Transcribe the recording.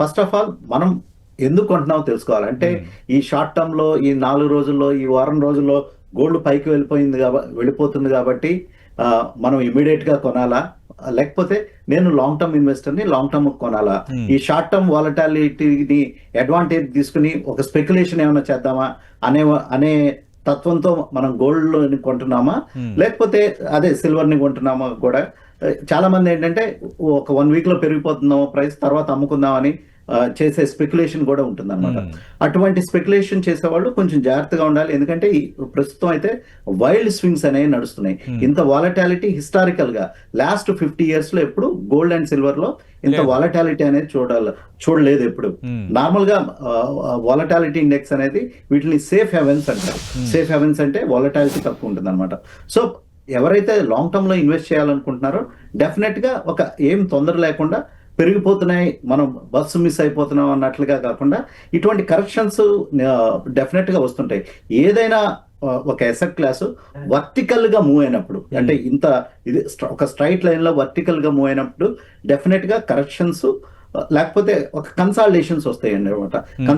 First of all మనం ఎందుకు కొంటున్నామో తెలుసుకోవాలి. అంటే ఈ షార్ట్ టర్మ్ లో ఈ 4 రోజుల్లో ఈ వారం రోజుల్లో గోల్డ్ పైకి వెళ్ళిపోతుంది కాబట్టి మనం ఇమీడియట్ గా కొనాలా, లేకపోతే నేను లాంగ్ టర్మ్ ఇన్వెస్టర్ని లాంగ్ టర్మ్ కొనాలా, ఈ షార్ట్ టర్మ్ వాలటాలిటీని అడ్వాంటేజ్ తీసుకుని ఒక స్పెక్యులేషన్ ఏమైనా చేద్దామా అనే తత్వంతో మనం గోల్డ్ కొంటున్నామా, లేకపోతే అదే సిల్వర్ ని కొంటున్నామా కూడా. చాలా మంది ఏంటంటే ఒక 1 వీక్ లో పెరిగిపోతుందామో ప్రైస్, తర్వాత అమ్ముకుందామని చేసే స్పెక్యులేషన్ కూడా ఉంటుంది అనమాట. అటువంటి స్పెక్యులేషన్ చేసేవాళ్ళు కొంచెం జాగ్రత్తగా ఉండాలి. ఎందుకంటే ప్రస్తుతం అయితే వైల్డ్ స్వింగ్స్ అనేవి నడుస్తున్నాయి. ఇంత వాలటాలిటీ హిస్టారికల్ గా లాస్ట్ 50 years లో ఎప్పుడు గోల్డ్ అండ్ సిల్వర్ లో ఇంత వాలటాలిటీ అనేది చూడలేదు ఎప్పుడు. నార్మల్ గా వాలటాలిటీ ఇండెక్స్ అనేది వీటిని సేఫ్ హెవెన్స్ అంటారు. సేఫ్ హెవెన్స్ అంటే వాలటాలిటీ తక్కువ ఉంటుంది అనమాట. సో ఎవరైతే లాంగ్ టర్మ్ లో ఇన్వెస్ట్ చేయాలనుకుంటున్నారో డెఫినెట్ గా ఒక ఏం తొందర లేకుండా పెరిగిపోతున్నాయి, మనం బస్సు మిస్ అయిపోతున్నాం అన్నట్లుగా కాకుండా ఇటువంటి కరెక్షన్స్ డెఫినెట్ గా వస్తుంటాయి. ఏదైనా ఒక ఎసెట్ క్లాసు వర్టికల్ గా మూవ్ అయినప్పుడు, అంటే ఇంత ఇది ఒక స్ట్రైట్ లైన్ లో వర్టికల్ గా మూవ్ అయినప్పుడు డెఫినెట్ గా కరెక్షన్స్ లేకపోతే ఒక కన్సాలిడేషన్స్ వస్తాయి అన్నమాట.